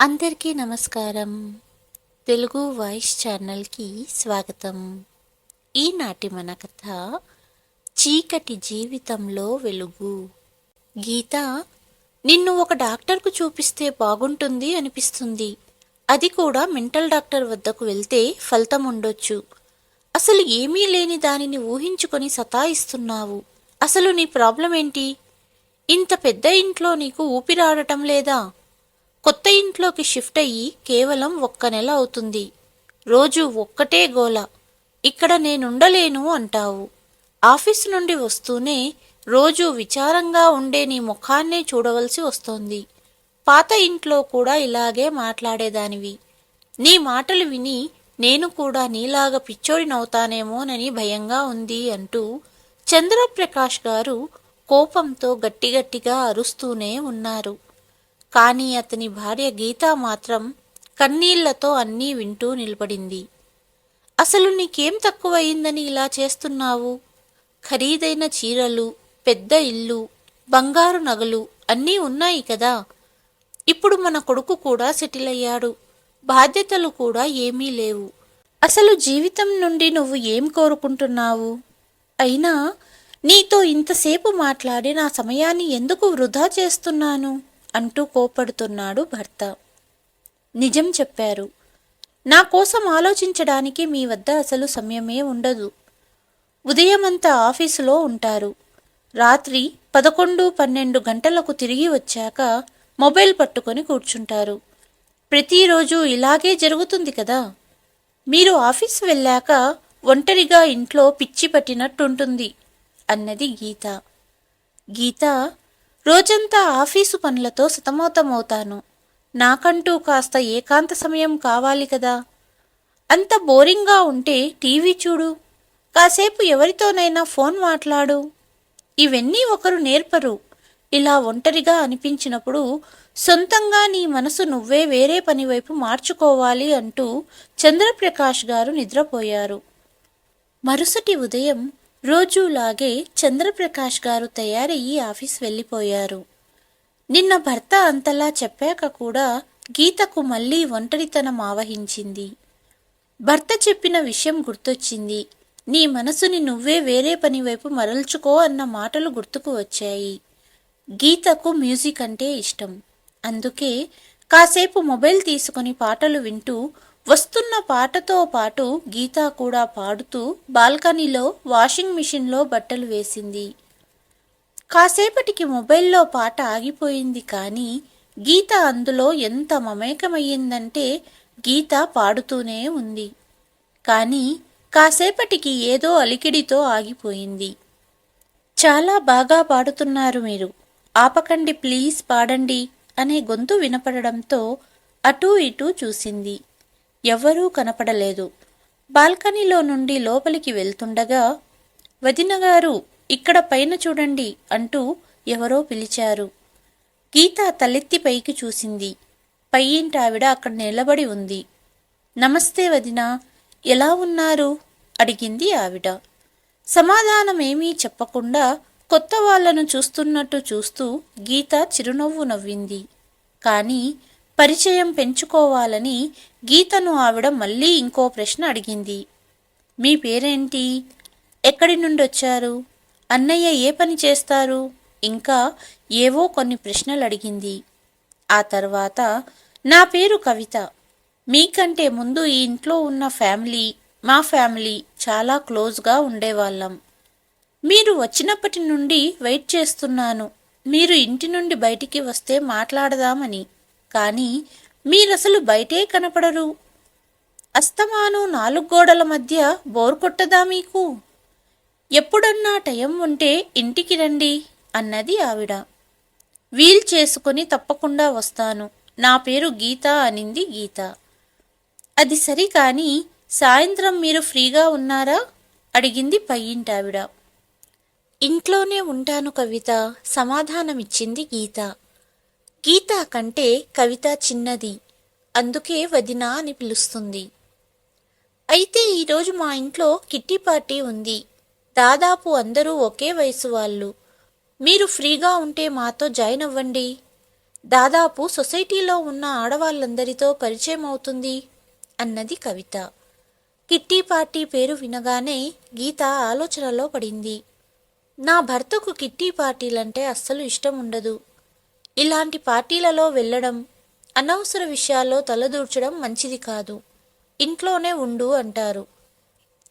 అందరికీ నమస్కారం. తెలుగు వాయిస్ ఛానల్కి స్వాగతం. ఈనాటి మన కథ చీకటి జీవితంలో వెలుగు. గీత, నిన్ను ఒక డాక్టర్కు చూపిస్తే బాగుంటుంది అనిపిస్తుంది. అది కూడా మెంటల్ డాక్టర్ వద్దకు వెళ్తే ఫలితం ఉండొచ్చు. అసలు ఏమీ లేని దానిని ఊహించుకొని సతాయిస్తున్నావు. అసలు నీ ప్రాబ్లం ఏంటి? ఇంత పెద్ద ఇంట్లో నీకు ఊపిరాడటం లేదా? కొత్త ఇంట్లోకి షిఫ్ట్ అయ్యి కేవలం 1 నెల అవుతుంది. రోజు ఒక్కటే గోల. ఇక్కడ నేనుండలేను అంటావు. ఆఫీసు నుండి వస్తూనే రోజు విచారంగా ఉండే నీ ముఖాన్నే చూడవలసి వస్తోంది. పాత ఇంట్లో కూడా ఇలాగే మాట్లాడేదానివి. నీ మాటలు విని నేను కూడా నీలాగా పిచ్చోడినవుతానేమోనని భయంగా ఉంది అంటూ చంద్రప్రకాష్ గారు కోపంతో గట్టిగట్టిగా అరుస్తూనే ఉన్నారు. కానీ అతని భార్య గీత మాత్రం కన్నీళ్లతో అన్నీ వింటూ నిలబడింది. అసలు నీకేం తక్కువయిందని ఇలా చేస్తున్నావు? ఖరీదైన చీరలు, పెద్ద ఇల్లు, బంగారు నగలు అన్నీ ఉన్నాయి కదా. ఇప్పుడు మన కొడుకు కూడా సెటిల్ అయ్యాడు. బాధ్యతలు కూడా ఏమీ లేవు. అసలు జీవితం నుండి నువ్వు ఏం కోరుకుంటున్నావు? అయినా నీతో ఇంతసేపు మాట్లాడి నా సమయాన్ని ఎందుకు వృధా చేస్తున్నాను అంటూ కోపడుతున్నాడు భర్త. నిజం చెప్పారు. నా కోసం ఆలోచించడానికి మీ వద్ద అసలు సమయమే ఉండదు. ఉదయమంతా ఆఫీసులో ఉంటారు. రాత్రి 11-12 గంటలకు తిరిగి వచ్చాక మొబైల్ పట్టుకొని కూర్చుంటారు. ప్రతిరోజు ఇలాగే జరుగుతుంది కదా. మీరు ఆఫీస్ వెళ్ళాక ఒంటరిగా ఇంట్లో పిచ్చి పట్టినట్టుంటుంది అన్నది గీత. గీత, రోజంతా ఆఫీసు పనులతో సతమతమవుతాను. నాకంటూ కాస్త ఏకాంత సమయం కావాలి కదా. అంత బోరింగ్గా ఉంటే టీవీ చూడు, కాసేపు ఎవరితోనైనా ఫోన్ మాట్లాడు. ఇవన్నీ ఒకరు నేర్పరు. ఇలా ఒంటరిగా అనిపించినప్పుడు సొంతంగా నీ మనసు నువ్వే వేరే పని వైపు మార్చుకోవాలి అంటూ చంద్రప్రకాష్ గారు నిద్రపోయారు. మరుసటి ఉదయం రోజులాగే చంద్రప్రకాష్ గారు తయారయ్యి ఆఫీస్ వెళ్ళిపోయారు. నిన్న భర్త అంతలా చెప్పాక కూడా గీతకు మళ్ళీ ఒంటరితనం ఆవహించింది. భర్త చెప్పిన విషయం గుర్తొచ్చింది. నీ మనసుని నువ్వే వేరే పని వైపు మరల్చుకో అన్న మాటలు గుర్తుకు వచ్చాయి. గీతకు మ్యూజిక్ అంటే ఇష్టం. అందుకే కాసేపు మొబైల్ తీసుకొని పాటలు వింటూ వస్తున్న పాటతో పాటు గీత కూడా పాడుతూ బాల్కనీలో వాషింగ్ మిషన్లో బట్టలు వేసింది. కాసేపటికి మొబైల్లో పాట ఆగిపోయింది. కానీ గీత అందులో ఎంత మమేకమయ్యిందంటే గీత పాడుతూనే ఉంది. కానీ కాసేపటికి ఏదో అలికిడితో ఆగిపోయింది. చాలా బాగా పాడుతున్నారు మీరు, ఆపకండి ప్లీజ్ పాడండి అనే గొంతు వినపడడంతో అటూ ఇటూ చూసింది. ఎవ్వరూ కనపడలేదు. బాల్కనీలో నుండి లోపలికి వెళ్తుండగా, వదినగారు ఇక్కడ పైన చూడండి అంటూ ఎవరో పిలిచారు. గీత తలెత్తి పైకి చూసింది. పైయింటావిడ అక్కడ నిలబడి ఉంది. నమస్తే వదినా, ఎలా ఉన్నారు అడిగింది ఆవిడ. సమాధానమేమీ చెప్పకుండా కొత్త వాళ్లను చూస్తున్నట్టు చూస్తూ గీత చిరునవ్వు నవ్వింది. కానీ పరిచయం పెంచుకోవాలని గీతను ఆవిడ మళ్ళీ ఇంకో ప్రశ్న అడిగింది. మీ పేరేంటి? ఎక్కడి నుండొచ్చారు? అన్నయ్య ఏ పని చేస్తారు? ఇంకా ఏవో కొన్ని ప్రశ్నలు అడిగింది. ఆ తర్వాత నా పేరు కవిత. మీకంటే ముందు ఈ ఇంట్లో ఉన్న ఫ్యామిలీ, మా ఫ్యామిలీ చాలా క్లోజ్గా ఉండేవాళ్ళం. మీరు వచ్చినప్పటి నుండి వెయిట్ చేస్తున్నాను, మీరు ఇంటి నుండి బయటికి వస్తే మాట్లాడదామని. కానీ మీరసలు బయటే కనపడరు. అస్తమాను 4 గోడల మధ్య బోర్ కొట్టదా మీకు? ఎప్పుడన్నా టైం ఉంటే ఇంటికి రండి అన్నది ఆవిడ. వీల్ చేసుకుని తప్పకుండా వస్తాను. నా పేరు గీత అనింది గీత. అది సరి, కానీ సాయంత్రం మీరు ఫ్రీగా ఉన్నారా అడిగింది పైయింటావిడ. ఇంట్లోనే ఉంటాను కవిత సమాధానమిచ్చింది గీత. గీత కంటే కవిత చిన్నది, అందుకే వదిన అని పిలుస్తుంది. అయితే ఈరోజు మా ఇంట్లో కిట్టి పార్టీ ఉంది. దాదాపు అందరూ ఒకే వయసు వాళ్ళు. మీరు ఫ్రీగా ఉంటే మాతో జాయిన్ అవ్వండి. దాదాపు సొసైటీలో ఉన్న ఆడవాళ్ళందరితో పరిచయం అవుతుంది అన్నది కవిత. కిట్టి పార్టీ పేరు వినగానే గీత ఆలోచనలో పడింది. నా భర్తకు కిట్టి పార్టీలంటే అస్సలు ఇష్టం ఉండదు. ఇలాంటి పార్టీలలో వెళ్ళడం, అనవసర విషయాల్లో తలదూర్చడం మంచిది కాదు. ఇంట్లోనే ఉండు అంటారు.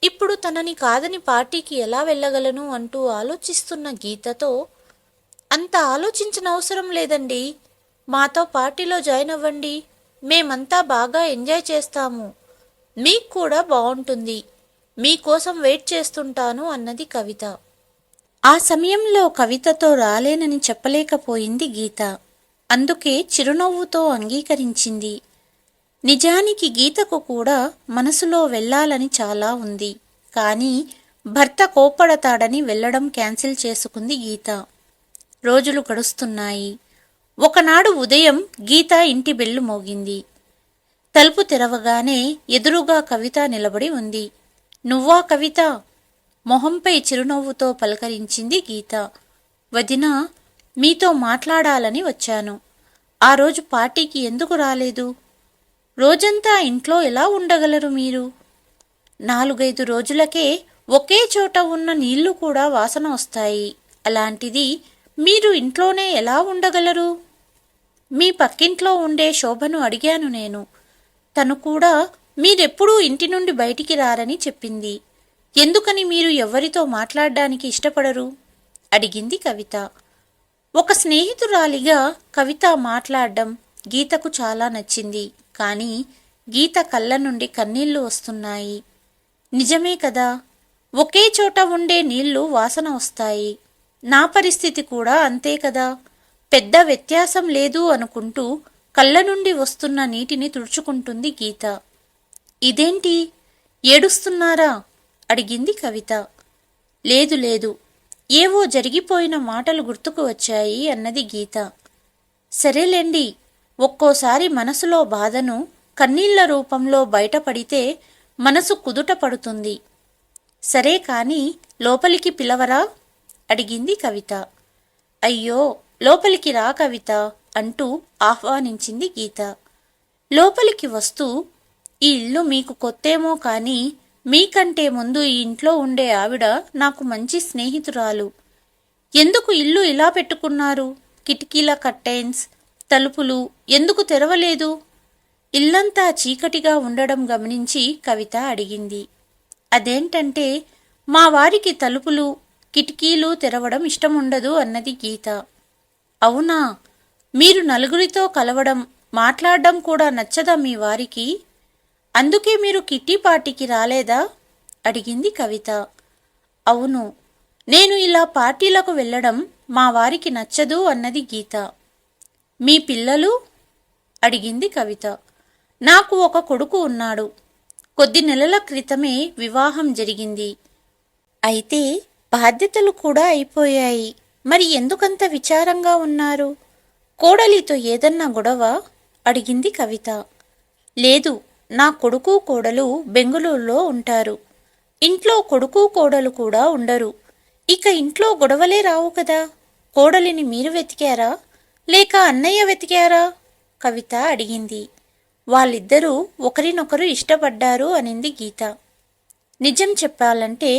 ఇప్పుడు తనని కాదని పార్టీకి ఎలా వెళ్ళగలను అంటూ ఆలోచిస్తున్న గీతతో, అంత ఆలోచించనవసరం లేదండి, మాతో పార్టీలో జాయిన్ అవ్వండి, మేమంతా బాగా ఎంజాయ్ చేస్తాము, మీకు కూడా బాగుంటుంది, మీకోసం వెయిట్ చేస్తుంటాను అన్నది కవిత. ఆ సమయంలో కవితతో రాలేనని చెప్పలేకపోయింది గీత. అందుకే చిరునవ్వుతో అంగీకరించింది. నిజానికి గీతకు కూడా మనసులో వెళ్ళాలని చాలా ఉంది. కానీ భర్త కోప్పడతాడని వెళ్ళడం క్యాన్సిల్ చేసుకుంది గీత. రోజులు గడుస్తున్నాయి. ఒకనాడు ఉదయం గీత ఇంటి బెల్లు మోగింది. తలుపు తెరవగానే ఎదురుగా కవిత నిలబడి ఉంది. నువ్వా కవిత? మొహంపై చిరునవ్వుతో పలకరించింది గీత. వదినా, మీతో మాట్లాడాలని వచ్చాను. ఆ రోజు పార్టీకి ఎందుకు రాలేదు? రోజంతా ఇంట్లో ఎలా ఉండగలరు మీరు? 4-5 రోజులకే ఒకే చోట ఉన్న నీళ్లు కూడా వాసన వస్తాయి. అలాంటిది మీరు ఇంట్లోనే ఎలా ఉండగలరు? మీ పక్కింట్లో ఉండే శోభను అడిగాను నేను. తను కూడా మీరెప్పుడూ ఇంటి నుండి బయటికి రారని చెప్పింది. ఎందుకని మీరు ఎవ్వరితో మాట్లాడడానికి ఇష్టపడరు? అడిగింది కవిత. ఒక స్నేహితురాలిగా కవిత మాట్లాడడం గీతకు చాలా నచ్చింది. కానీ గీత కళ్ళ నుండి కన్నీళ్లు వస్తున్నాయి. నిజమే కదా, ఒకే చోట ఉండే నీళ్లు వాసన వస్తాయి. నా పరిస్థితి కూడా అంతే కదా. పెద్ద వ్యత్యాసం లేదు అనుకుంటూ కళ్ళ నుండి వస్తున్న నీటిని తుడుచుకుంటుంది గీత. ఇదేంటి, ఏడుస్తున్నారా? అడిగింది కవిత. లేదు లేదు, ఏవో జరిగిపోయిన మాటలు గుర్తుకు వచ్చాయి అన్నది గీత. సరేలేండి, ఒక్కోసారి మనసులో బాధను కన్నీళ్ల రూపంలో బయటపడితే మనసు కుదుట పడుతుంది. సరే కాని లోపలికి పిలవరా? అడిగింది కవిత. అయ్యో, లోపలికి రా కవిత అంటూ ఆహ్వానించింది గీత. లోపలికి వస్తూ, ఈ ఇల్లు మీకు కొత్తేమో కానీ మీకంటే ముందు ఈ ఇంట్లో ఉండే ఆవిడ నాకు మంచి స్నేహితురాలు. ఎందుకు ఇల్లు ఇలా పెట్టుకున్నారు? కిటికీల కర్టెన్స్, తలుపులు ఎందుకు తెరవలేదు? ఇల్లంతా చీకటిగా ఉండడం గమనించి కవిత అడిగింది. అదేంటంటే మా వారికి తలుపులు, కిటికీలు తెరవడం ఇష్టముండదు అన్నది గీత. అవునా? మీరు నలుగురితో కలవడం, మాట్లాడడం కూడా నచ్చదా మీ వారికి? అందుకే మీరు కిట్టి పార్టీకి రాలేదా? అడిగింది కవిత. అవును, నేను ఇలా పార్టీలకు వెళ్ళడం మా వారికి నచ్చదు అన్నది గీత. మీ పిల్లలు? అడిగింది కవిత. నాకు ఒక కొడుకు ఉన్నాడు. కొద్ది నెలల క్రితమే వివాహం జరిగింది. అయితే బాధ్యతలు కూడా అయిపోయాయి. మరి ఎందుకంత విచారంగా ఉన్నారు? కోడలితో ఏదన్నా గొడవ? అడిగింది కవిత. లేదు, నా కొడుకు కోడలు బెంగుళూరులో ఉంటారు. ఇంట్లో కొడుకు కోడలు కూడా ఉండరు. ఇక ఇంట్లో గొడవలే రావు కదా. కోడలిని మీరు వెతికారా లేక అన్నయ్య వెతికారా? కవిత అడిగింది. వాళ్ళిద్దరూ ఒకరినొకరు ఇష్టపడ్డారు అనింది గీత. నిజం చెప్పాలంటే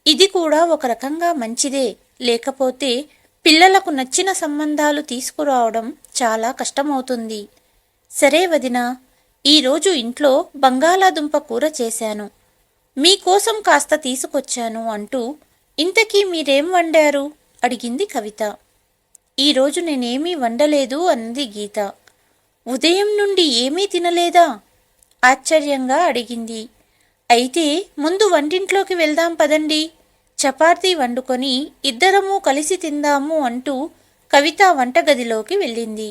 ఇది కూడా ఒక రకంగా మంచిదే. లేకపోతే పిల్లలకు నచ్చిన సంబంధాలు తీసుకురావడం చాలా కష్టమవుతుంది. సరే వదినా, ఈరోజు ఇంట్లో బంగాళాదుంప కూర చేశాను, మీకోసం కాస్త తీసుకొచ్చాను అంటూ, ఇంతకీ మీరేం వండారు? అడిగింది కవిత. ఈరోజు నేనేమీ వండలేదు అన్నది గీత. ఉదయం నుండి ఏమీ తినలేదా? ఆశ్చర్యంగా అడిగింది. అయితే ముందు వంటింట్లోకి వెళ్దాం పదండి, చపాతీ వండుకొని ఇద్దరము కలిసి తిందాము అంటూ కవిత వంటగదిలోకి వెళ్ళింది.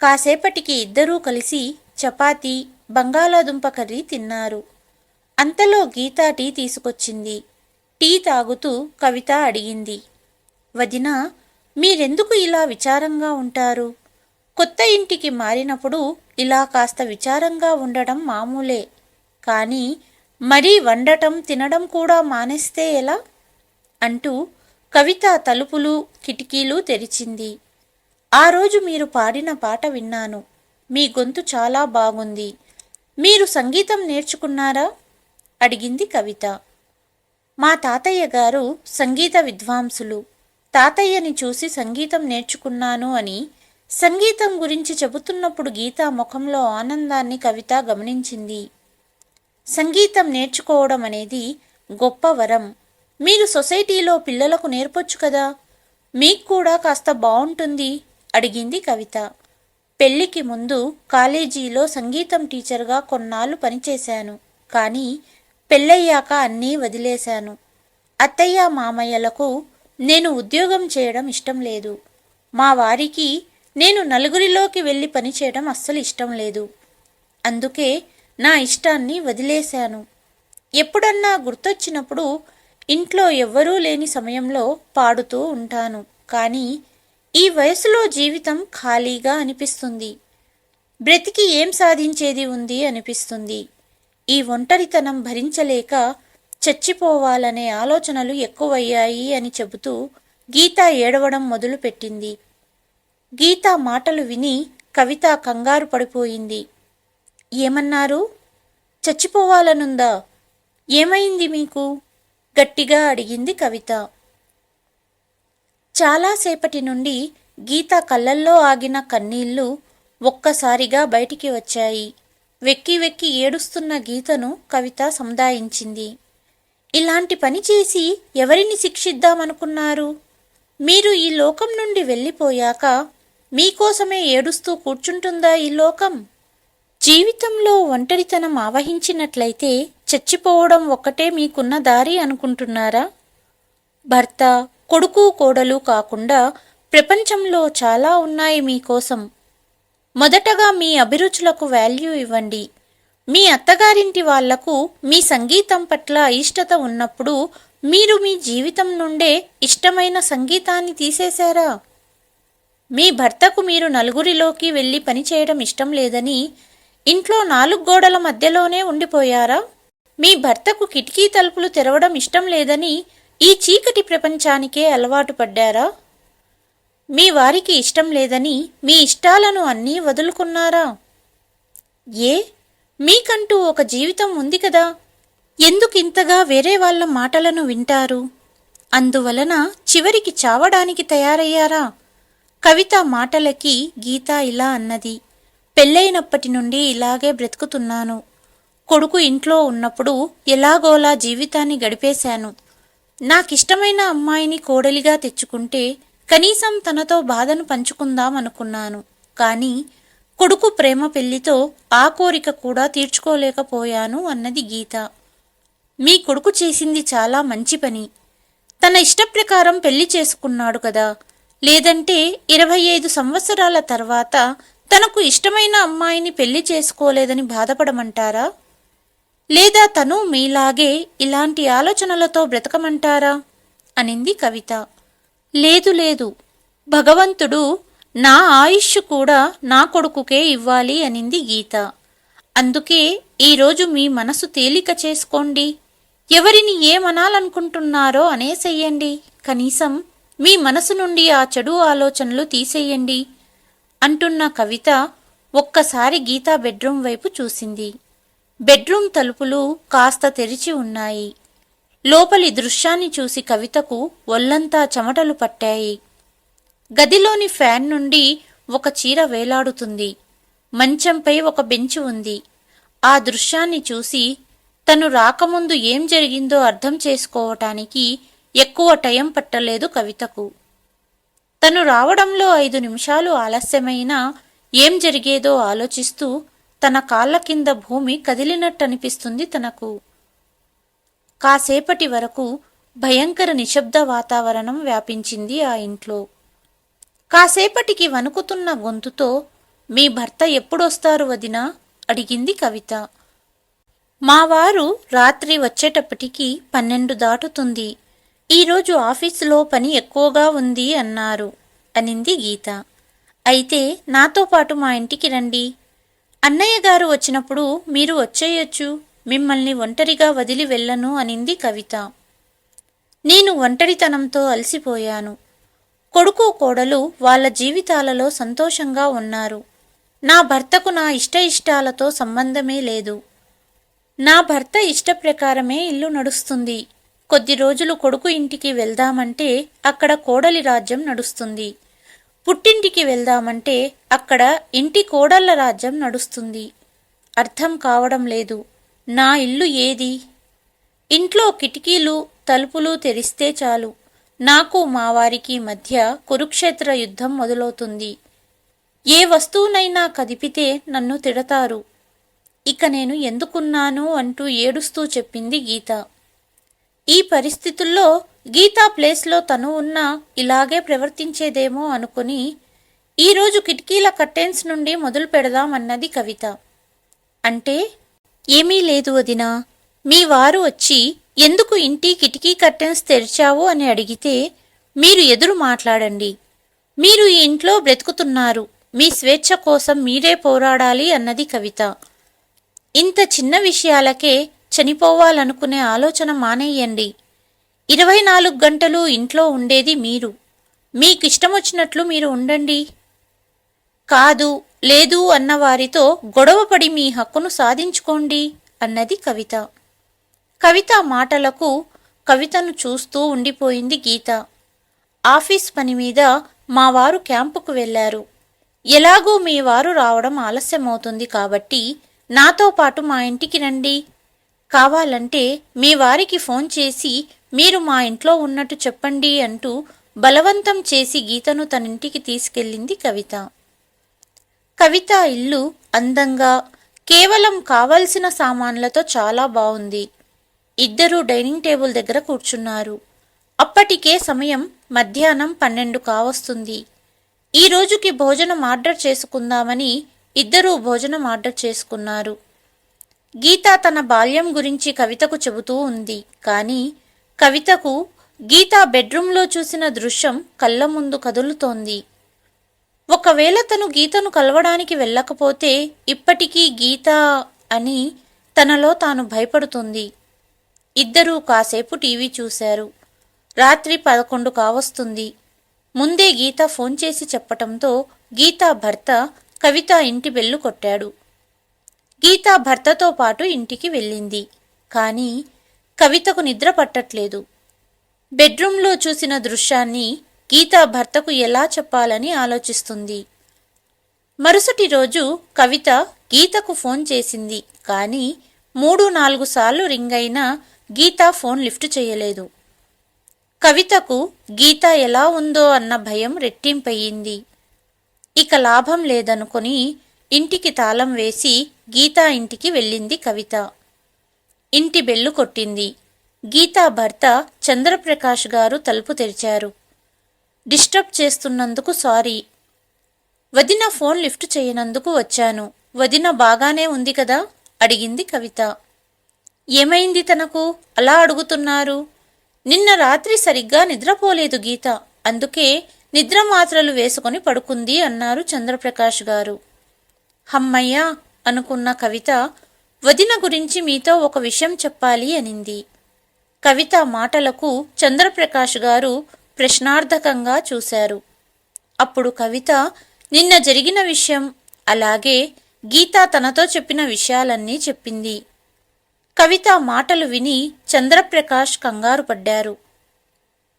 కాసేపటికి ఇద్దరూ కలిసి చపాతీ, బంగాళాదుంప కర్రీ తిన్నారు. అంతలో గీత టీ తీసుకొచ్చింది. టీ తాగుతూ కవిత అడిగింది. వదినా, మీరెందుకు ఇలా విచారంగా ఉంటారు? కొత్త ఇంటికి మారినప్పుడు ఇలా కాస్త విచారంగా ఉండడం మామూలే. కానీ మరీ వండటం తినడం కూడా మానేస్తే ఎలా? అంటూ కవిత తలుపులు కిటికీలు తెరిచింది. ఆ రోజు మీరు పాడిన పాట విన్నాను. మీ గొంతు చాలా బాగుంది. మీరు సంగీతం నేర్చుకున్నారా? అడిగింది కవిత. మా తాతయ్య గారు సంగీత విద్వాంసులు. తాతయ్యని చూసి సంగీతం నేర్చుకున్నాను అని సంగీతం గురించి చెబుతున్నప్పుడు గీత ముఖంలో ఆనందాన్ని కవిత గమనించింది. సంగీతం నేర్చుకోవడం అనేది గొప్ప వరం. మీరు సొసైటీలో పిల్లలకు నేర్పొచ్చు కదా, మీకు కూడా కాస్త బావుంటుంది అడిగింది కవిత. పెళ్లికి ముందు కాలేజీలో సంగీతం టీచర్గా కొన్నాళ్ళు పనిచేశాను. కానీ పెళ్ళయ్యాక అన్నీ వదిలేశాను. అత్తయ్య మామయ్యలకు నేను ఉద్యోగం చేయడం ఇష్టం లేదు. మా వారికి నేను నలుగురిలోకి వెళ్ళి పనిచేయడం అస్సలు ఇష్టం లేదు. అందుకే నా ఇష్టాన్ని వదిలేశాను. ఎప్పుడన్నా గుర్తొచ్చినప్పుడు ఇంట్లో ఎవ్వరూ లేని సమయంలో పాడుతూ ఉంటాను. కానీ ఈ వయసులో జీవితం ఖాళీగా అనిపిస్తుంది. బ్రతికి ఏం సాధించేది ఉంది అనిపిస్తుంది. ఈ ఒంటరితనం భరించలేక చచ్చిపోవాలనే ఆలోచనలు ఎక్కువయ్యాయి అని చెబుతూ గీత ఏడవడం మొదలుపెట్టింది. గీత మాటలు విని కవిత కంగారు పడిపోయింది. ఏమన్నారు? చచ్చిపోవాలనుందా? ఏమైంది మీకు? గట్టిగా అడిగింది కవిత. చాలాసేపటి నుండి గీత కళ్ళల్లో ఆగిన కన్నీళ్లు ఒక్కసారిగా బయటికి వచ్చాయి. వెక్కి వెక్కి ఏడుస్తున్న గీతను కవిత సముదాయించింది. ఇలాంటి పని చేసి ఎవరిని శిక్షిద్దామనుకున్నారు? మీరు ఈ లోకం నుండి వెళ్ళిపోయాక మీకోసమే ఏడుస్తూ కూర్చుంటుందా ఈ లోకం? జీవితంలో ఒంటరితనం ఆవహించినట్లయితే చచ్చిపోవడం ఒక్కటే మీకున్న దారి అనుకుంటున్నారా? భర్త, కొడుకు, కోడలు కాకుండా ప్రపంచంలో చాలా ఉన్నాయి మీకోసం. మొదటగా మీ అభిరుచులకు వాల్యూ ఇవ్వండి. మీ అత్తగారింటి వాళ్లకు మీ సంగీతం పట్ల అయిష్టత ఉన్నప్పుడు మీరు మీ జీవితం నుండే ఇష్టమైన సంగీతాన్ని తీసేశారా? మీ భర్తకు మీరు నలుగురిలోకి వెళ్ళి పనిచేయడం ఇష్టం లేదని ఇంట్లో 4 గోడల మధ్యలోనే ఉండిపోయారా? మీ భర్తకు కిటికీ తలుపులు తెరవడం ఇష్టం లేదని ఈ చీకటి ప్రపంచానికే అలవాటు పడ్డారా? మీ వారికి ఇష్టం లేదని మీ ఇష్టాలను అన్నీ వదులుకున్నారా? ఏ, మీకంటూ ఒక జీవితం ఉంది కదా, ఎందుకింతగా వేరే వాళ్ళ మాటలను వింటారు? అందువలన చివరికి చావడానికి తయారయ్యారా? కవిత మాటలకి గీత ఇలా అన్నది. పెళ్ళైనప్పటి నుండి ఇలాగే బ్రతుకుతున్నాను. కొడుకు ఇంట్లో ఉన్నప్పుడు ఎలాగోలా జీవితాన్ని గడిపేశాను. నాకిష్టమైన అమ్మాయిని కోడలిగా తెచ్చుకుంటే కనీసం తనతో బాధను పంచుకుందామనుకున్నాను. కానీ కొడుకు ప్రేమ పెళ్లితో ఆ కోరిక కూడా తీర్చుకోలేకపోయాను అన్నది గీత. మీ కొడుకు చేసింది చాలా మంచి పని. తన ఇష్టప్రకారం పెళ్లి చేసుకున్నాడు కదా. లేదంటే 25 సంవత్సరాల తర్వాత తనకు ఇష్టమైన అమ్మాయిని పెళ్లి చేసుకోలేదని బాధపడమంటారా? లేదా తను మీలాగే ఇలాంటి ఆలోచనలతో బ్రతకమంటారా? అనింది కవిత. లేదు లేదు, భగవంతుడు నా ఆయుష్ కూడా నా కొడుకుకే ఇవ్వాలి అనింది గీత. అందుకే ఈరోజు మీ మనసు తేలిక చేసుకోండి. ఎవరిని ఏమనాలనుకుంటున్నారో అనేసెయ్యండి. కనీసం మీ మనసు నుండి ఆ చెడు ఆలోచనలు తీసేయండి అంటున్న కవిత ఒక్కసారి గీత బెడ్రూమ్ వైపు చూసింది. బెడ్రూమ్ తలుపులు కాస్త తెరిచి ఉన్నాయి. లోపలి దృశ్యాన్ని చూసి కవితకు ఒళ్లంతా చెమటలు పట్టాయి. గదిలోని ఫ్యాన్ నుండి ఒక చీర వేలాడుతుంది. మంచంపై ఒక బెంచ్ ఉంది. ఆ దృశ్యాన్ని చూసి తను రాకముందు ఏం జరిగిందో అర్థం చేసుకోవటానికి ఎక్కువ టైం పట్టలేదు కవితకు. తను రావడంలో 5 నిమిషాలు ఆలస్యమైనా ఏం జరిగేదో ఆలోచిస్తూ తన కాళ్ల కింద భూమి కదిలినట్టనిపిస్తుంది తనకు. కాసేపటి వరకు భయంకర నిశ్శబ్ద వాతావరణం వ్యాపించింది ఆ ఇంట్లో. కాసేపటికి వణుకుతున్న గొంతుతో, మీ భర్త ఎప్పుడొస్తారు వదినా? అడిగింది కవిత. మా వారు రాత్రి వచ్చేటప్పటికి 12 దాటుతుంది. ఈరోజు ఆఫీసులో పని ఎక్కువగా ఉంది అన్నారు అనింది గీత. అయితే నాతో పాటు మా ఇంటికి రండి. అన్నయ్య గారు వచ్చినప్పుడు మీరు వచ్చేయొచ్చు. మిమ్మల్ని ఒంటరిగా వదిలి వెళ్ళను అనింది కవిత. నేను ఒంటరితనంతో అలసిపోయాను. కొడుకు కోడలు వాళ్ళ జీవితాలలో సంతోషంగా ఉన్నారు. నా భర్తకు నా ఇష్టాలతో సంబంధమే లేదు. నా భర్త ఇష్టప్రకారమే ఇల్లు నడుస్తుంది. కొద్ది రోజులు కొడుకు ఇంటికి వెళ్దామంటే అక్కడ కోడలి రాజ్యం నడుస్తుంది. పుట్టింటికి వెళ్దామంటే అక్కడ ఇంటి కోడళ్ల రాజ్యం నడుస్తుంది. అర్థం కావడం లేదు. నా ఇల్లు ఏది? ఇంట్లో కిటికీలు తలుపులు తెరిస్తే చాలు, నాకు మా వారికి మధ్య కురుక్షేత్ర యుద్ధం మొదలవుతుంది. ఏ వస్తువునైనా కదిపితే నన్ను తిడతారు. ఇక నేను ఎందుకున్నాను అంటూ ఏడుస్తూ చెప్పింది గీత. ఈ పరిస్థితుల్లో గీతా ప్లేస్లో తను ఉన్నా ఇలాగే ప్రవర్తించేదేమో అనుకుని ఈరోజు కిటికీల కర్టెన్స్ నుండి మొదలు పెడదామన్నది కవిత. అంటే ఏమీ లేదు వదినా, మీ వారు వచ్చి ఎందుకు ఇంటి కిటికీ కర్టెన్స్ తెరిచావు అని అడిగితే మీరు ఎదురు మాట్లాడండి. మీరు ఈ ఇంట్లో బ్రతుకుతున్నారు, మీ స్వేచ్ఛ కోసం మీరే పోరాడాలి అన్నది కవిత. ఇంత చిన్న విషయాలకే చనిపోవాలనుకునే ఆలోచన మానేయండి. 24 గంటలు ఇంట్లో ఉండేది మీరు. మీకిష్టమొచ్చినట్లు మీరు ఉండండి. కాదు లేదు అన్నవారితో గొడవపడి మీ హక్కును సాధించుకోండి అన్నది కవిత. కవిత మాటలకు కవితను చూస్తూ ఉండిపోయింది గీత. ఆఫీస్ పని మీద మా వారు క్యాంపుకు వెళ్లారు. ఎలాగూ మీ వారు రావడం ఆలస్యమవుతుంది కాబట్టి నాతో పాటు మా ఇంటికి రండి. కావాలంటే మీ వారికి ఫోన్ చేసి మీరు మా ఇంట్లో ఉన్నట్టు చెప్పండి అంటూ బలవంతం చేసి గీతను తనింటికి తీసుకెళ్ళింది కవిత. కవిత ఇల్లు అందంగా కేవలం కావలసిన సామాన్లతో చాలా బాగుంది. ఇద్దరూ డైనింగ్ టేబుల్ దగ్గర కూర్చున్నారు. అప్పటికే సమయం మధ్యాహ్నం 12 కావస్తుంది. ఈ రోజుకి భోజనం ఆర్డర్ చేసుకుందామని ఇద్దరూ భోజనం ఆర్డర్ చేసుకున్నారు. గీత తన బాల్యం గురించి కవితకు చెబుతూ ఉంది. కానీ కవితకు గీత బెడ్రూంలో చూసిన దృశ్యం కళ్ళ ముందు కదులుతోంది. ఒకవేళ తను గీతను కలవడానికి వెళ్ళకపోతే ఇప్పటికీ గీత అని తనలో తాను భయపడుతుంది. ఇద్దరూ కాసేపు టీవీ చూశారు. రాత్రి 11 కావస్తుంది. ముందే గీత ఫోన్ చేసి చెప్పటంతో గీత భర్త కవిత ఇంటి బెల్లు కొట్టాడు. గీత భర్తతో పాటు ఇంటికి వెళ్ళింది. కానీ కవితకు నిద్ర పట్టట్లేదు. బెడ్రూంలో చూసిన దృశ్యాన్ని గీత భర్తకు ఎలా చెప్పాలని ఆలోచిస్తుంది. మరుసటి రోజు కవిత గీతకు ఫోన్ చేసింది. కానీ 3-4 సార్లు రింగ్ అయినా గీత ఫోన్ లిఫ్ట్ చేయలేదు. కవితకు గీత ఎలా ఉందో అన్న భయం రెట్టింపయింది. ఇక లాభం లేదనుకుని ఇంటికి తాళం వేసి గీత ఇంటికి వెళ్ళింది కవిత. ఇంటి బెల్లు కొట్టింది. గీతా భర్త చంద్రప్రకాష్ గారు తలుపు తెరిచారు. డిస్టర్బ్ చేస్తున్నందుకు సారీ. వదిన ఫోన్ లిఫ్ట్ చేయనందుకు వచ్చాను. వదిన బాగానే ఉంది కదా అడిగింది కవిత. ఏమైంది తనకు అలా అడుగుతున్నారు? నిన్న రాత్రి సరిగ్గా నిద్రపోలేదు గీత, అందుకే నిద్ర మాత్రలు వేసుకొని పడుకుంది అన్నారు చంద్రప్రకాష్ గారు. హమ్మయ్యా అనుకున్న కవిత వదిన గురించి మీతో ఒక విషయం చెప్పాలి అనింది. కవిత మాటలకు చంద్రప్రకాష్ గారు ప్రశ్నార్థకంగా చూశారు. అప్పుడు కవిత నిన్న జరిగిన విషయం అలాగే గీత తనతో చెప్పిన విషయాలన్నీ చెప్పింది. కవిత మాటలు విని చంద్రప్రకాష్ కంగారు పడ్డారు.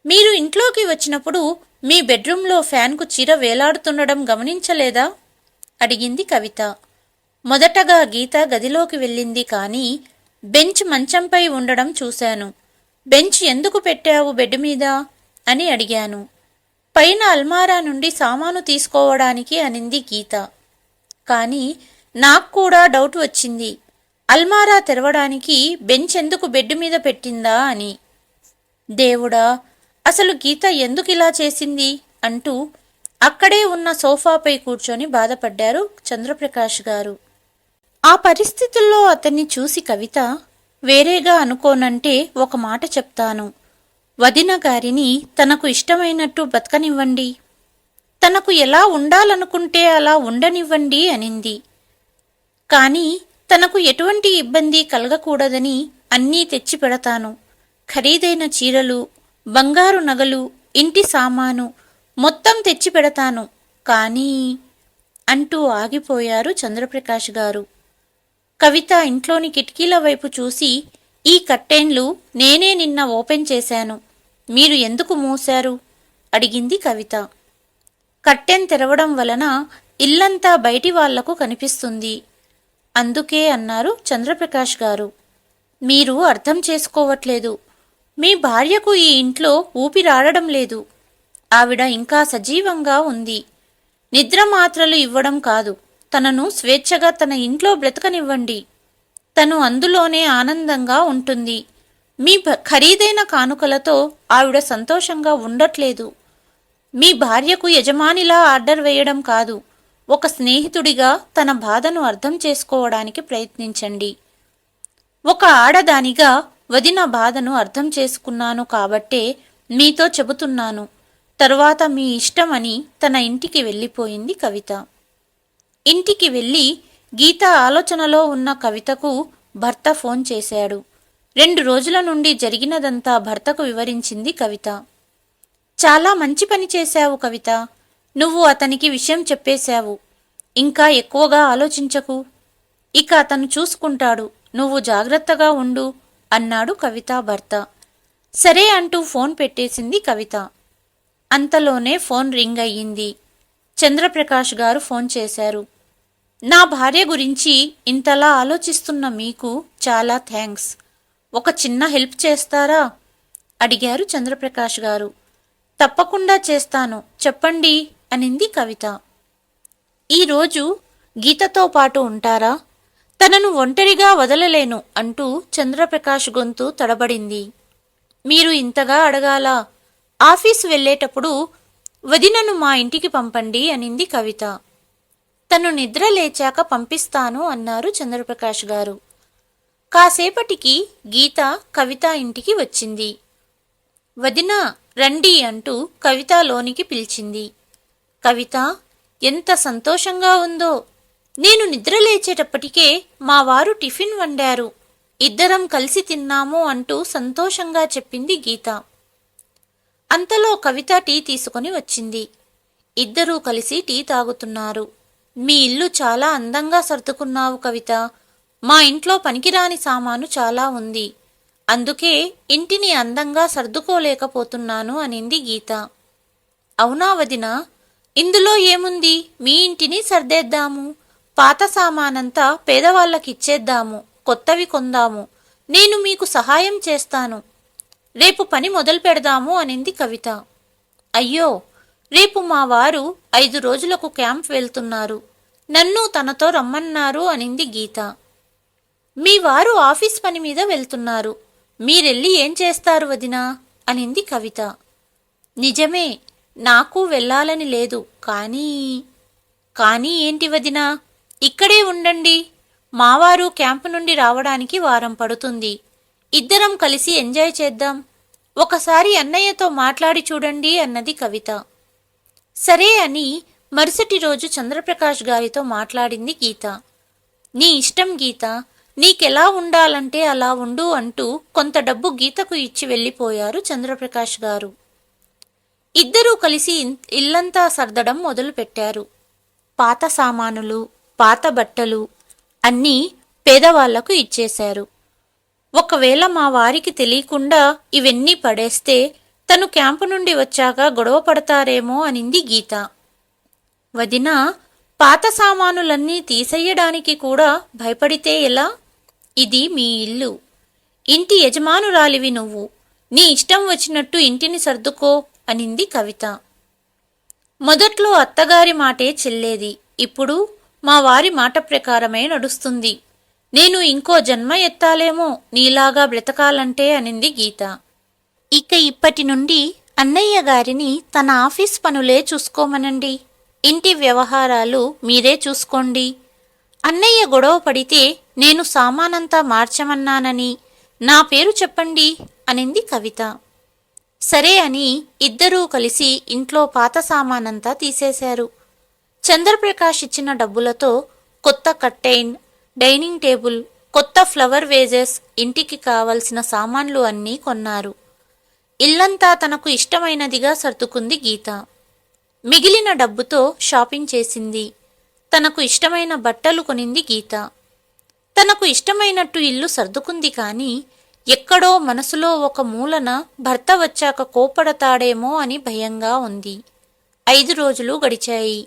మీరు ఇంట్లోకి వచ్చినప్పుడు మీ బెడ్రూంలో ఫ్యాన్కు చీర వేలాడుతుండడం గమనించలేదా అడిగింది కవిత. మొదటగా గీత గదిలోకి వెళ్ళింది. కానీ బెంచ్ మంచంపై ఉండడం చూశాను. బెంచ్ ఎందుకు పెట్టావు బెడ్ మీద అని అడిగాను. పైన అల్మారా నుండి సామాను తీసుకోవడానికి అనింది గీత. కానీ నాకు కూడా డౌట్ వచ్చింది, అల్మారా తెరవడానికి బెంచ్ ఎందుకు బెడ్ మీద పెట్టిందా అని. దేవుడా, అసలు గీత ఎందుకిలా చేసింది అంటూ అక్కడే ఉన్న సోఫాపై కూర్చొని బాధపడ్డారు చంద్రప్రకాష్ గారు. ఆ పరిస్థితుల్లో అతన్ని చూసి కవిత వేరేగా అనుకోనంటే ఒక మాట చెప్తాను. వదిన గారిని తనకు ఇష్టమైనట్టు బతకనివ్వండి, తనకు ఎలా ఉండాలనుకుంటే అలా ఉండనివ్వండి అనింది. కానీ తనకు ఎటువంటి ఇబ్బంది కలగకూడదని అన్నీ తెచ్చి పెడతాను. ఖరీదైన చీరలు, బంగారు నగలు, ఇంటి సామాను, మొత్తం తెచ్చి పెడతాను, కానీ అంటూ ఆగిపోయారు చంద్రప్రకాష్ గారు. కవిత ఇంట్లోని కిటికీల వైపు చూసి, ఈ కర్టెన్లు నేనే నిన్న ఓపెన్ చేశాను, మీరు ఎందుకు మూశారు అడిగింది కవిత. కర్టెన్ తెరవడం వలన ఇల్లంతా బయటి వాళ్లకు కనిపిస్తుంది, అందుకే అన్నారు చంద్రప్రకాష్ గారు. మీరు అర్థం చేసుకోవట్లేదు. మీ భార్యకు ఈ ఇంట్లో ఊపిరాడడం లేదు. ఆవిడ ఇంకా సజీవంగా ఉంది. నిద్ర మాత్రలు ఇవ్వడం కాదు, తనను స్వేచ్ఛగా తన ఇంట్లో బ్రతకనివ్వండి. తను అందులోనే ఆనందంగా ఉంటుంది. మీ ఖరీదైన కానుకలతో ఆవిడ సంతోషంగా ఉండట్లేదు. మీ భార్యకు యజమానిలా ఆర్డర్ వేయడం కాదు, ఒక స్నేహితుడిగా తన బాధను అర్థం చేసుకోవడానికి ప్రయత్నించండి. ఒక ఆడదానిగా వదిన బాధను అర్థం చేసుకున్నాను కాబట్టే మీతో చెబుతున్నాను. తరువాత మీ ఇష్టమని తన ఇంటికి వెళ్ళిపోయింది కవిత. ఇంటికి వెళ్ళి గీత ఆలోచనలో ఉన్న కవితకు భర్త ఫోన్ చేశాడు. 2 రోజుల నుండి జరిగినదంతా భర్తకు వివరించింది కవిత. చాలా మంచి పని చేశావు కవిత. నువ్వు అతనికి విషయం చెప్పేశావు. ఇంకా ఎక్కువగా ఆలోచించకు. ఇక అతను చూసుకుంటాడు. నువ్వు జాగ్రత్తగా ఉండు అన్నాడు కవిత భర్త. సరే అంటూ ఫోన్ పెట్టేసింది కవిత. అంతలోనే ఫోన్ రింగ్ అయ్యింది. చంద్రప్రకాష్ గారు ఫోన్ చేశారు. నా భార్య గురించి ఇంతలా ఆలోచిస్తున్న మీకు చాలా థ్యాంక్స్. ఒక చిన్న హెల్ప్ చేస్తారా అడిగారు చంద్రప్రకాష్ గారు. తప్పకుండా చేస్తాను, చెప్పండి అనింది కవిత. ఈరోజు గీతతో పాటు ఉంటారా? తనను ఒంటరిగా వదలలేను అంటూ చంద్రప్రకాష్ గొంతు తడబడింది. మీరు ఇంతగా అడగాలా? ఆఫీసు వెళ్ళేటప్పుడు వదినను మా ఇంటికి పంపండి అనింది కవిత. తను నిద్ర లేచాక పంపిస్తాను అన్నారు చంద్రప్రకాష్ గారు. కాసేపటికి గీత కవిత ఇంటికి వచ్చింది. వదినా రండి అంటూ కవిత లోనికి పిలిచింది. కవిత ఎంత సంతోషంగా ఉందో. నేను నిద్ర లేచేటప్పటికే మా వారు టిఫిన్ వండారు, ఇద్దరం కలిసి తిన్నాము అంటూ సంతోషంగా చెప్పింది గీత. అంతలో కవిత టీ తీసుకుని వచ్చింది. ఇద్దరూ కలిసి టీ తాగుతున్నారు. మీ ఇల్లు చాలా అందంగా సర్దుకున్నావు కవిత. మా ఇంట్లో పనికిరాని సామాను చాలా ఉంది, అందుకే ఇంటిని అందంగా సర్దుకోలేకపోతున్నాను అనింది గీత. అవునా వదినా, ఇందులో ఏముంది, మీ ఇంటిని సర్దేద్దాము. పాత సామానంతా పేదవాళ్ళకిచ్చేద్దాము, కొత్తవి కొందాము. నేను మీకు సహాయం చేస్తాను. రేపు పని మొదలు పెడదాము అనింది కవిత. అయ్యో, రేపు మా వారు 5 రోజులకు క్యాంప్ వెళ్తున్నారు. నన్ను తనతో రమ్మన్నారు అనింది గీత. మీ వారు ఆఫీస్ పని మీద వెళ్తున్నారు. మీరెళ్ళి ఏం చేస్తారు వదినా అనింది కవిత. నిజమే, నాకు వెళ్ళాలని లేదు, కానీ ఏంటి వదినా? ఇక్కడే ఉండండి. మావారు క్యాంపు నుండి రావడానికి వారం పడుతుంది. ఇద్దరం కలిసి ఎంజాయ్ చేద్దాం. ఒకసారి అన్నయ్యతో మాట్లాడి చూడండి అన్నది కవిత. సరే అని మరుసటి రోజు చంద్రప్రకాష్ గారితో మాట్లాడింది గీత. నీ ఇష్టం గీత, నీకెలా ఉండాలంటే అలా ఉండు అంటూ కొంత డబ్బు గీతకు ఇచ్చి వెళ్ళిపోయారు చంద్రప్రకాష్ గారు. ఇద్దరూ కలిసి ఇల్లంతా సర్దడం మొదలుపెట్టారు. పాత సామానులు, పాత బట్టలు అన్నీ పేదవాళ్లకు ఇచ్చేశారు. ఒకవేళ మా వారికి తెలియకుండా ఇవన్నీ పడేస్తే తను క్యాంపు నుండి వచ్చాక గొడవ పడతారేమో అనింది గీత. వదినా, పాత సామానులన్నీ తీసేయడానికి కూడా భయపడితే ఎలా? ఇది మీ ఇల్లు. ఇంటి యజమానురాలివి నువ్వు. నీ ఇష్టం వచ్చినట్టు ఇంటిని సర్దుకో అనింది కవిత. మొదట్లో అత్తగారి మాటే చెల్లేది, ఇప్పుడు మా వారి మాట ప్రకారమే నడుస్తుంది. నేను ఇంకో జన్మ ఎత్తాలేమో నీలాగా బ్రతకాలంటే అనింది గీత. ఇక ఇప్పటి నుండి అన్నయ్య గారిని తన ఆఫీస్ పనులే చూసుకోమనండి. ఇంటి వ్యవహారాలు మీరే చూసుకోండి. అన్నయ్య గొడవ పడితే నేను సామానంతా మార్చమన్నానని నా పేరు చెప్పండి అనింది కవిత. సరే అని ఇద్దరూ కలిసి ఇంట్లో పాత సామానంతా తీసేశారు. చంద్రప్రకాష్ ఇచ్చిన డబ్బులతో కొత్త కర్టెన్, డైనింగ్ టేబుల్, కొత్త ఫ్లవర్ వేజెస్, ఇంటికి కావలసిన సామాన్లు అన్నీ కొన్నారు. ఇల్లంతా తనకు ఇష్టమైనదిగా సర్దుకుంది గీత. మిగిలిన డబ్బుతో షాపింగ్ చేసింది. తనకు ఇష్టమైన బట్టలు కొనింది గీత. తనకు ఇష్టమైనట్టు ఇల్లు సర్దుకుంది. కానీ ఎక్కడో మనసులో ఒక మూలన భర్త వచ్చాక కోపడతాడేమో అని భయంగా ఉంది. 5 రోజులు గడిచాయి.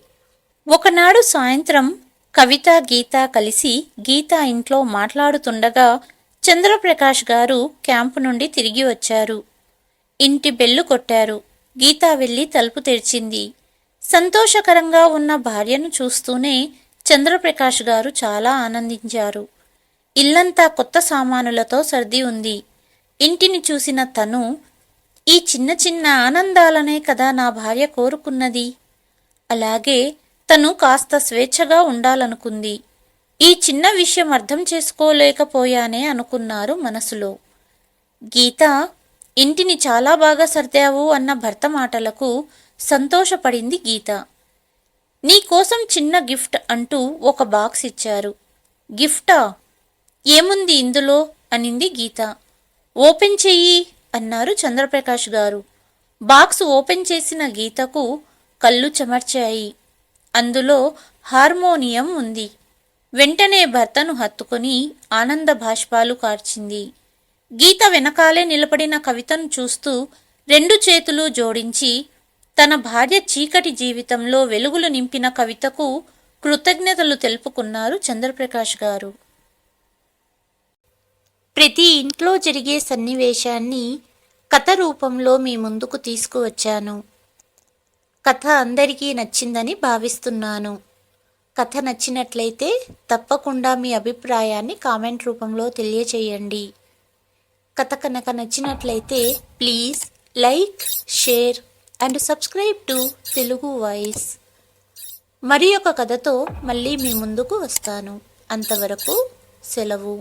ఒకనాడు సాయంత్రం కవిత, గీత కలిసి గీత ఇంట్లో మాట్లాడుతుండగా చంద్రప్రకాష్ గారు క్యాంపు నుండి తిరిగి వచ్చారు. ఇంటి బెల్లు కొట్టారు. గీత వెళ్ళి తలుపు తెరిచింది. సంతోషకరంగా ఉన్న భార్యను చూస్తూనే చంద్రప్రకాష్ గారు చాలా ఆనందించారు. ఇల్లంతా కొత్త సామానులతో సర్ది ఉంది. ఇంటిని చూసిన తను, ఈ చిన్న చిన్న ఆనందాలనే కదా నా భార్య కోరుకున్నది. అలాగే తను కాస్త స్వేచ్ఛగా ఉండాలనుకుంది. ఈ చిన్న విషయం అర్థం చేసుకోలేకపోయానే అనుకున్నారు మనసులో. గీత, ఇంటిని చాలా బాగా సర్దావు అన్న భర్త మాటలకు సంతోషపడింది గీత. నీకోసం చిన్న గిఫ్ట్ అంటూ ఒక బాక్స్ ఇచ్చారు. గిఫ్టా? ఏముంది ఇందులో అనింది గీత. ఓపెన్ చెయ్యి అన్నారు చంద్రప్రకాష్ గారు. బాక్స్ ఓపెన్ చేసిన గీతకు కళ్ళు చెమర్చాయి. అందులో హార్మోనియం ఉంది. వెంటనే భర్తను హత్తుకొని ఆనంద బాష్పాలు కార్చింది. గీత వెనకాలే నిలబడిన కవితను చూస్తూ 2 చేతులు జోడించి తన భార్య చీకటి జీవితంలో వెలుగులు నింపిన కవితకు కృతజ్ఞతలు తెలుపుకున్నారు చంద్రప్రకాష్ గారు. ప్రతి ఇంట్లో జరిగే సన్నివేశాన్ని కథ రూపంలో మీ ముందుకు తీసుకువచ్చాను. కథ అందరికీ నచ్చిందని భావిస్తున్నాను. కథ నచ్చినట్లయితే తప్పకుండా మీ అభిప్రాయాన్ని కామెంట్ రూపంలో తెలియచేయండి. కథ కనుక నచ్చినట్లయితే please like, share and subscribe to Telugu voice. మరి ఒక కథతో మళ్ళీ మీ ముందుకు వస్తాను. అంతవరకు సెలవు.